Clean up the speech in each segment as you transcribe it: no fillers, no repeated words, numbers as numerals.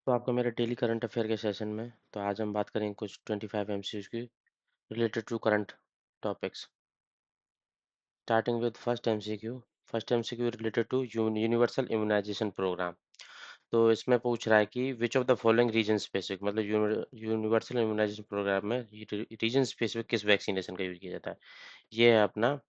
तो आपका मेरे डेली करंट अफेयर के सेशन में तो आज हम बात करेंगे कुछ 25 एमसीक्यूज की related to current topics. Starting with first MCQ related to universal immunisation programme. तो इसमें पूछ रहा है कि which of the following region specific, मतलब यूनिवर्सल इम्यूनाइजेशन प्रोग्राम में रीजन स्पेसिफिक किस वैक्सीनेशन का यूज किया जाता है। ये है अपना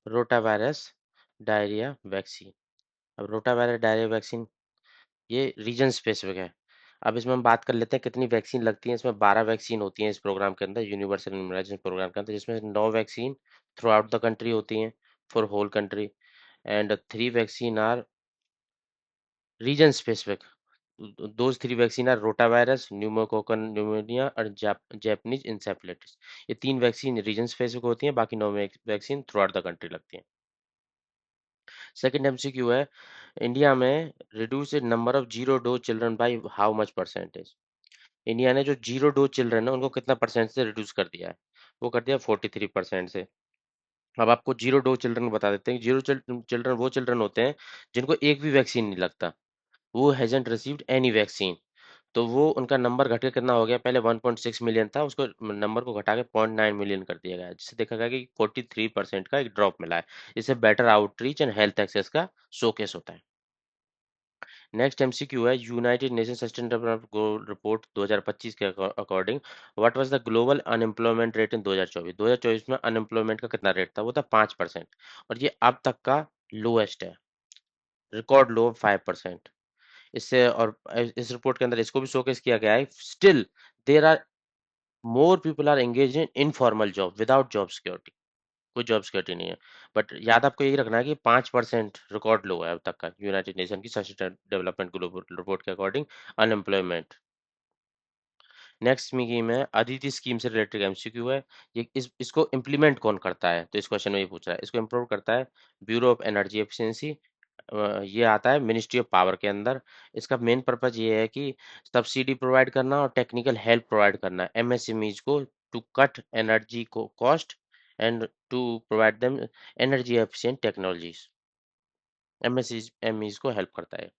रोटावायरस डायरिया वैक्सीन। अब रोटावायरस डायरिया वैक्सीन ये रीजन स्पेसिफिक है। अब इसमें हम बात कर लेते हैं कितनी वैक्सीन लगती हैं। इसमें 12 वैक्सीन होती हैं इस प्रोग्राम के अंदर, यूनिवर्सल इम्यूनाइजेशन प्रोग्राम के अंदर, जिसमें 9 vaccine throughout the country होती हैं for whole country and 3 vaccine are region specific. Those 3 vaccine are rotavirus, pneumococcal pneumonia और जापानीज इंसेफेलाइटिस। ये 3 वैक्सीन रीजन स्पेसिफिक होती हैं, बाकी 9 vaccine throughout the country लगती हैं। सेकंड एमसीक्यू है, इंडिया में reduce number of zero dose children by how much percentage. India ने जो जीरो डोज चिल्ड्रन है उनको कितना परसेंट से रिड्यूस कर दिया है। वो कर दिया 43% से। अब आपको जीरो डोज चिल्ड्रन बता देते हैं। जीरो चिल्ड्रन वो चिल्ड्रन होते हैं जिनको एक भी वैक्सीन नहीं लगता, वो हैजंट रिसीव्ड एनी वैक्सीन। तो वो उनका नंबर घट के कितना हो गया, पहले 1.6 मिलियन था, उसको नंबर को घटा के 0.9 मिलियन कर दिया गया है, जिससे देखा गया कि 43% का एक ड्रॉप मिला है। इससे better outreach and health access का शोकेस होता है। नेक्स्ट एमसीक्यू है, United Nation sustainable goal report 2025 के according what was the global unemployment rate in 2024। 2024 में अनएम्प्लॉयमेंट का कितना रेट था, वो था 5%। और ये अब तक का लोएस्ट है, रिकॉर्ड लो 5%। इससे और इस रिपोर्ट के अंदर इसको भी शोकेस किया गया है, still there are more people are engage in informal job without job security. कोई जॉब सिक्योरिटी नहीं है। बट याद आपको यही रखना है कि 5% रिकॉर्ड लो है अब तक का यूनाइटेड नेशन की सस्टेनेबल डेवलपमेंट ग्लोबल रिपोर्ट के अकॉर्डिंग अनएम्प्लॉयमेंट। नेक्स्ट में अदिति स्कीम से रिलेटेड एमसीक्यू है। ये इसको इम्प्लीमेंट कौन करता है, तो इस क्वेश्चन में ये पूछ रहा है। इसको इम्प्रूव करता है ब्यूरो ऑफ एनर्जी एफिशिएंसी। ये आता है मिनिस्ट्री ऑफ पावर के अंदर। इसका मेन पर्पज ये है कि सब्सिडी प्रोवाइड करना और टेक्निकल हेल्प प्रोवाइड करना एमएसएमईज को टू कट एनर्जी को cost and to provide them energy efficient technologies. MSMEs को हेल्प करता है।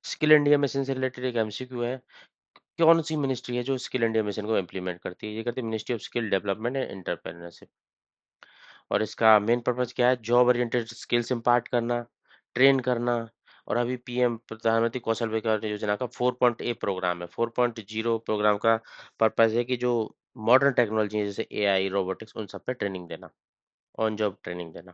स्किल इंडिया मिशन से रिलेटेड एक एमसीक्यू है, कौन सी मिनिस्ट्री है जो स्किल इंडिया मिशन को इम्प्लीमेंट करती है। ये करती है ministry of skill development and entrepreneurship. और इसका मेन पर्पज क्या है, जॉब ओरिएंटेड स्किल्स इम्पार्ट करना, ट्रेन करना। और अभी पीएम प्रधानमंत्री कौशल विकास योजना का 4.A प्रोग्राम है। 4.0 प्रोग्राम का पर्पज है कि जो मॉडर्न टेक्नोलॉजी है जैसे एआई रोबोटिक्स उन सब पे ट्रेनिंग देना, ऑन जॉब ट्रेनिंग देना।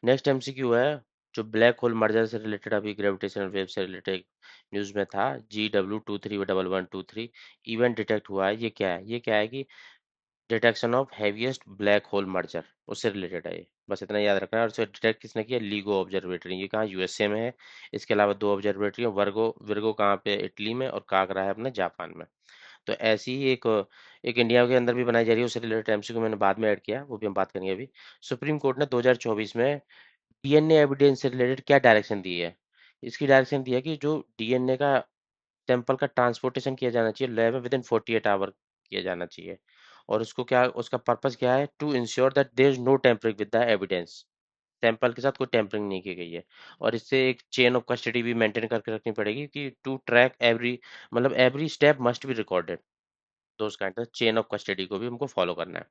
नेक्स्ट एमसीक्यू है, जो ब्लैक होल मर्जर से रिलेटेड अभी ग्रेविटेशनल वेव से रिलेटेड न्यूज में था, GW 231123 इवेंट डिटेक्ट हुआ है। ये क्या है कि detection of heaviest black hole merger, उससे रिलेटेड है ये। बस इतना याद रखना है। और इसे डिटेक्ट किसने किया, लिगो ऑब्जर्वेटरी। ये कहाँ, यूएसए में है। इसके अलावा 2 ऑब्जर्वेटरी है, वर्गो विर्गो कहाँ पे, इटली में, और कागरा है अपने जापान में। तो ऐसी ही एक इंडिया के अंदर भी बनाई जा रही है, उससे रिलेटेड एमसीक्यू मैंने बाद में ऐड किया, वो भी हम बात करेंगे अभी। सुप्रीम कोर्ट ने 2024 में डीएनए एविडेंस से रिलेटेड क्या डायरेक्शन दी है। इसकी डायरेक्शन दी है कि जो डीएनए का सैंपल का ट्रांसपोर्टेशन किया जाना चाहिए लैब में विद इन 48 आवर किया जाना चाहिए। और उसको क्या, उसका पर्पस क्या है, to ensure that there is no tampering with the evidence. Sample के साथ कोई टेम्परिंग नहीं की गई है। और इससे एक चेन ऑफ कस्टडी भी मेंटेन करके रखनी पड़ेगी कि टू ट्रैक एवरी, मतलब every step must be recorded. तो उस kind of chain of custody को भी हमको फॉलो करना है।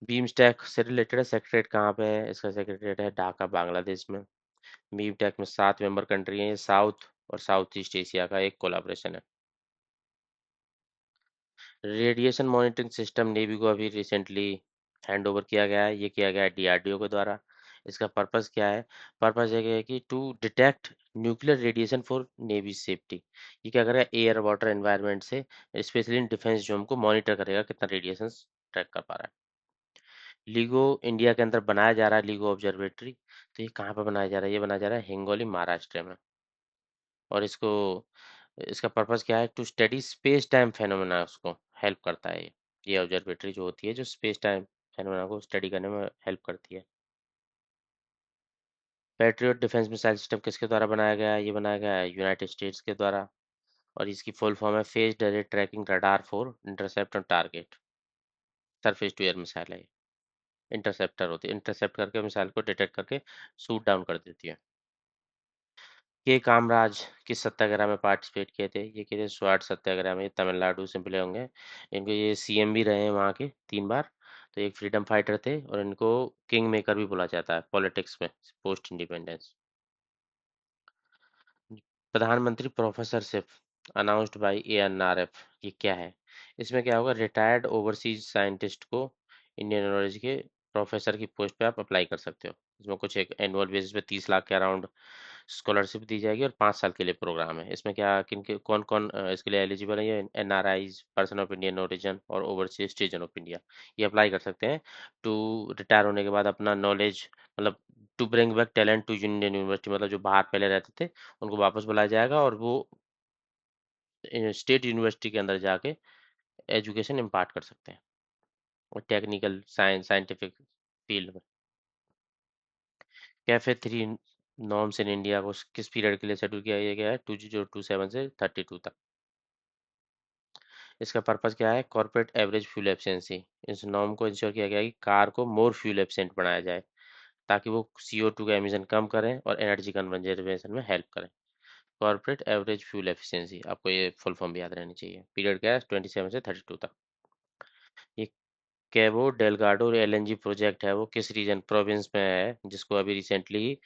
बीम स्टैक से रिलेटेड है, सेक्रेटरीट कहाँ पे है, इसका सेक्रेटरीट है ढाका बांग्लादेश में। बीम स्टैक में 7 मेंबर कंट्री हैं, ये साउथ और साउथ ईस्ट एशिया का एक कोलाब्रेशन है। रेडिएशन मॉनिटरिंग सिस्टम नेवी को अभी रिसेंटली हैंड ओवर किया गया है। ये किया गया है डीआरडीओ के द्वारा। इसका पर्पस क्या है, पर्पस ये है कि to detect nuclear radiation for navy safety. ये क्या करेगा, एयर वाटर एनवायरनमेंट से स्पेशली इन डिफेंस जोन को मॉनिटर करेगा कितना रेडिएशन ट्रैक कर पा रहा है। लीगो इंडिया के अंदर बनाया जा रहा है, लीगो ऑब्जर्वेटरी। तो ये कहाँ पर बनाया जा रहा है, ये बनाया जा रहा है हिंगोली महाराष्ट्र में। और इसको, इसका पर्पस क्या है, to study space time phenomena, उसको हेल्प करता है ये ऑब्जर्वेटरी जो होती है, जो स्पेस टाइम फेनोमेना को स्टडी करने में हेल्प करती है। पैट्रियट डिफेंस मिसाइल सिस्टम किसके द्वारा बनाया गया है, ये बनाया गया है यूनाइटेड स्टेट्स के द्वारा। और इसकी फुल फॉर्म है phase direct tracking radar for intercept on target. Surface to air missile है, इंटरसेप्टर होती है, इंटरसेप्ट करके मिसाइल को डिटेक्ट करके शूट डाउन कर देती है। के कामराज किस सत्याग्रह में पार्टिसिपेट किए थे? ये किए थे स्वाट सत्याग्रह में। ये तमिलनाडु से मिले होंगे। इनको ये सीएम भी रहे हैं वहाँ के 3 बार। तो एक फ्रीडम फाइटर थे और इनको किंग मेकर भी बोला जाता है पॉलिटिक्स में पोस्ट इंडिपेंडेंस। प्रधानमंत्री प्रोफेसरशिप अनाउंस्ड बाय एएनआरएफ, ये क्या है? इसमें क्या होगा, रिटायर्ड ओवरसीज साइंटिस्ट को इंडियन नॉलेज के प्रोफेसर की पोस्ट पे आप अप्लाई कर सकते हो। इसमें कुछ एक एनुअल बेसिस पे 30 लाख के अराउंड स्कॉलरशिप दी जाएगी और 5 साल के लिए प्रोग्राम है। इसमें क्या किन के कौन कौन इसके लिए एलिजिबल है? ये NRIs, person of Indian origin और ओवरसीज सिटीजन ऑफ इंडिया, ये अप्लाई कर सकते हैं टू रिटायर होने के बाद अपना नॉलेज, मतलब to bring back talent to Indian university, मतलब जो बाहर पहले रहते थे उनको वापस बुलाया जाएगा और वो स्टेट यूनिवर्सिटी के अंदर जाके एजुकेशन इम्पार्ट कर सकते हैं और टेक्निकल साइंस साइंटिफिक फील्ड में। Cafe three norms in India को किस पीरियड के लिए शेड्यूल किया गया है? 2027 से 32 तक। इसका पर्पस क्या है? Corporate average fuel efficiency. इस नॉर्म को इंश्योर किया गया है कि कार को मोर फ्यूल एफिशिएंट बनाया जाए ताकि वो CO2 का एमिशन कम करें और एनर्जी कंजर्वेशन में हेल्प करें। कॉर्पोरेट एवरेज फ्यूल एफिशिएंसी, आपको ये फुल फॉर्म भी याद रहनी चाहिए। पीरियड क्या है? 27 से 32 तक। ये कैबो डेलगाडो LNG प्रोजेक्ट है, वो किस रीजन प्रोविंस में है जिसको अभी रिसेंटली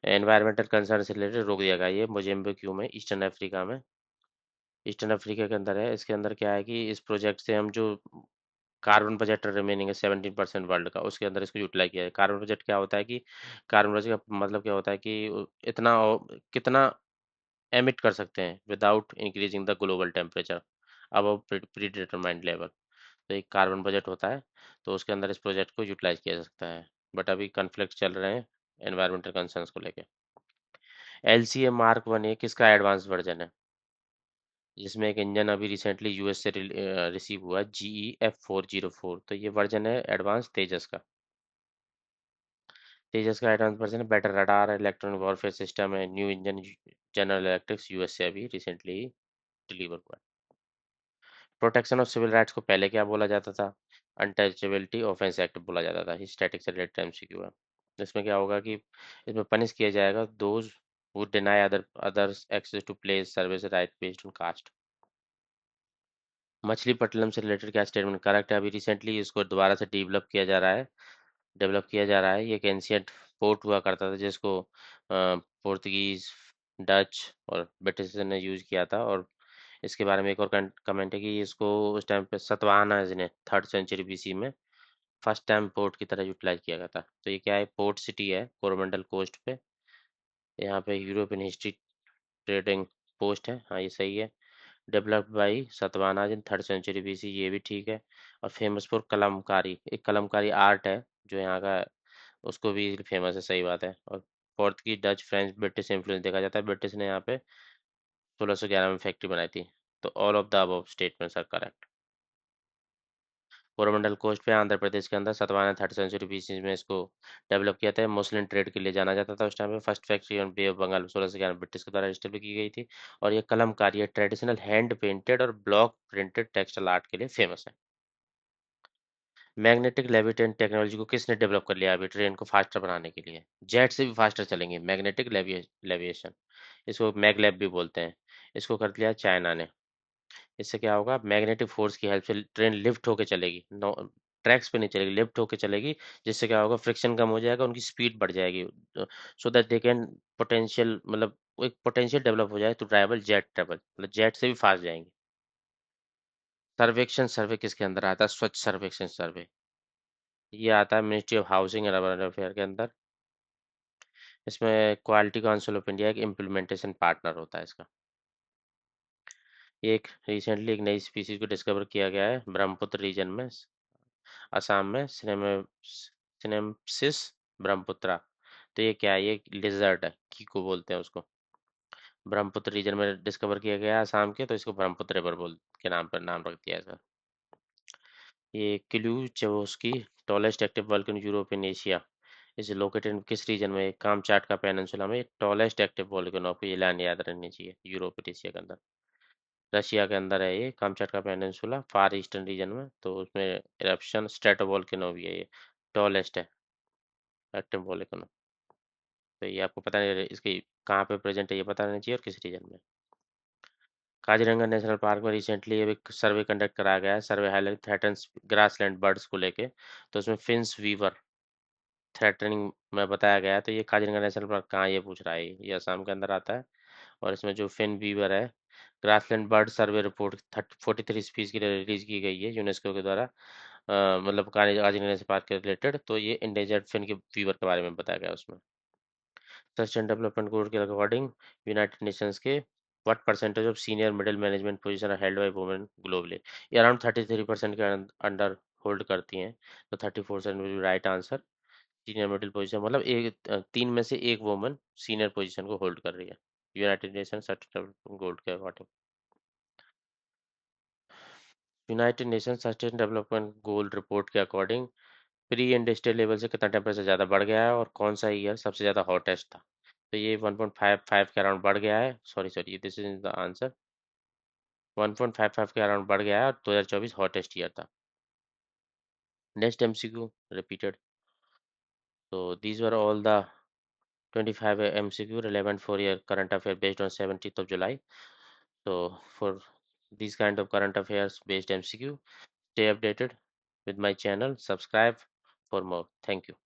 एनवायरमेंटल कंसर्न से रिलेटेड रोक दिया गया? ये मोजेम्बिक्यू में, ईस्टर्न अफ्रीका में। ईस्टर्न अफ्रीका के अंदर है। इसके अंदर क्या है कि इस प्रोजेक्ट से हम जो कार्बन बजट रिमेनिंग है 17% वर्ल्ड का, उसके अंदर इसको यूटिलाइज किया है। कार्बन बजट क्या होता है कि कार्बन बजट का मतलब क्या होता है कि इतना कितना एमिट कर सकते हैं without increasing the global temperature अब प्री डिटरमाइंड लेवल। तो एक कार्बन बजट होता है, तो उसके अंदर इस प्रोजेक्ट को यूटिलाइज किया जा सकता है। बट अभी कन्फ्लिक्ट चल रहे हैं एनवायरमेंटल कंसर्न्स को लेके। LCA Mark 1A किसका एडवांस वर्जन है जिसमें एक इंजन अभी रिसेंटली यूएस से रिसीव हुआ? GE F404। तो ये वर्जन है एडवांस तेजस का। तेजस का एडवांस वर्जन है, better radar, electronic warfare system है, new engine. General Electrics US से अभी रिसेंटली डिलीवर हुआ। प्रोटेक्शन ऑफ सिविल राइट्स को पहले क्या बोला जाता था? अनटचेबिलिटी ऑफेंस एक्ट बोला जाता था। स्टैटिक से रिलेटेड MCQ है। इसमें क्या होगा कि इसमें पनिश किया जाएगा those who deny others access to place service right based on caste। Machilipatnam से रिलेटेड क्या स्टेटमेंट करेक्ट है? अभी रिसेंटली इसको दोबारा से डेवलप किया जा रहा है। ये एक एंशियंट पोर्ट हुआ करता था जिसको पोर्तुगीज, डच और ब्रिटिश ने यूज किया था। और इसके बारे में एक और कमेंट है कि इसको उस टाइम पे सतवाहना ने 3rd सेंचुरी BC में फर्स्ट टाइम पोर्ट की तरह यूटिलाइज किया गया था। तो ये क्या है? पोर्ट सिटी है कोरोमंडल कोस्ट पे। यहाँ पे यूरोपियन हिस्ट्री ट्रेडिंग पोस्ट है, हाँ ये सही है। Developed by Satavahana in 3rd century BC, ये भी ठीक है। और फेमस फॉर कलमकारी, एक कलमकारी आर्ट है जो यहाँ का, उसको भी फेमस है, सही बात है। और Portuguese, Dutch, French, British influence देखा जाता है। ब्रिटिश ने यहाँ पे 1611 में फैक्ट्री बनाई थी। तो all of the above statements are correct. Coromandel coast पे आंध्र प्रदेश के अंदर सतवाहना 3rd सेंचुरी BC में इसको डेवलप किया था। मुस्लिम ट्रेड के लिए जाना जाता था उस टाइम पे। First factory on Bay of Bengal 1611 British के द्वारा स्टेब्लिश की गई थी। और ये कलमकारी है, ट्रेडिशनल हैंड पेंटेड और ब्लॉक प्रिंटेड टेक्सटाइल आर्ट के लिए फेमस है। मैग्नेटिक लेविटेशन टेक्नोलॉजी को किसने डेवलप कर लिया अभी ट्रेन को फास्टर बनाने के लिए? जेट से भी फास्टर चलेंगे मैग्नेटिक लेविएशन, इसको मैगलेब भी बोलते हैं। इसको कर दिया चाइना ने। इससे क्या होगा? मैग्नेटिक फोर्स की हेल्प से ट्रेन लिफ्ट होके चलेगी, नो ट्रैक्स पे नहीं चलेगी, लिफ्ट होके चलेगी। जिससे क्या होगा? फ्रिक्शन कम हो जाएगा, उनकी स्पीड बढ़ जाएगी, so that they can potential, मतलब एक पोटेंशियल डेवलप हो जाए टू ट्रैवल, मतलब जेट से भी फास्ट जाएंगे। सर्वेक्षण सर्वे किसके अंदर आता है? स्वच्छ सर्वेक्षण सर्वे, ये आता है ministry of housing and urban affair के अंदर। इसमें क्वालिटी काउंसिल ऑफ इंडिया एक इम्प्लीमेंटेशन पार्टनर होता है इसका। ये एक रिसेंटली एक नई स्पीसीज को डिस्कवर किया गया है ब्रह्मपुत्र रीजन में, असम में, सिनेमसिस ब्रह्मपुत्रा। तो ये क्या है? ये लिजर्ट है, कीको बोलते हैं उसको। ब्रह्मपुत्र रीजन में डिस्कवर किया गया है असम के, तो इसको ब्रह्मपुत्र रिवर बोल के नाम पर नाम रख दिया है। ये Klyuchevskoy tallest active volcano Europe in Asia is located in किस रीजन में? कामचाटका पेनिनसुला में टॉलेस्ट एक्टिव वोल्केनो, आपको ये लाइन याद रखनी चाहिए। यूरोप और एशिया के अंदर, रशिया के अंदर है ये कामचाटका पेनिनसुला, फार ईस्टर्न रीजन में। तो उसमें इरप्शन स्ट्रेटोवोल्केनो भी है ये, टॉलेस्ट है एक्टिव वोल्केनो। तो ये आपको पता नहीं इसकी कहाँ पे प्रेजेंट है ये पता रहना चाहिए और किस रीजन में। काजीरंगा नेशनल पार्क में रिसेंटली एक सर्वे कंडक्ट कराया गया है। सर्वे हाईलाइट थ्रेटन्स ग्रासलैंड बर्ड्स को लेके, तो उसमें फिंस वीवर थ्रेटनिंग में बताया गया है। तो ये काजीरंगा नेशनल पार्क कहाँ है ये पूछ रहा है, ये असम के अंदर आता है। और इसमें जो फिन वीवर है, grassland bird survey report 43 species की रिलीज की गई है यूनेस्को के द्वारा, मतलब काजीरंगा नेशनल पार्क के रिलेटेड। तो ये इंडेंजर्ड फिन के वीवर के बारे में बताया गया उसमें। सस्टेन डेवलपमेंट गोल के अकॉर्डिंग यूनाइटेड नेशंस के what percentage of senior middle management position are held by women globally. ये अराउंड 33% के अंडर होल्ड करती हैं। तो 34% will be right answer. Senior middle position मतलब एक तीन में से एक वुमन सीनियर पोजीशन को होल्ड कर रही है United Nation sustain development goal के according. United Nation sustain development goal report के अकॉर्डिंग प्री इंडस्ट्रियल लेवल से कितना टेम्परेचर ज़्यादा बढ़ गया है और कौन सा ईयर सबसे ज़्यादा हॉटेस्ट था। तो ये 1.55 के अराउंड बढ़ गया है, sorry sorry this is the answer. 1.55 के अराउंड बढ़ गया है और 2024 हॉटेस्ट ईयर था। Next MCQ repeated. So these were all the 25 MCQ relevant for your current affair based on 17th of July. So for these kind of current affairs based MCQ, stay updated with my channel, subscribe for more. Thank you.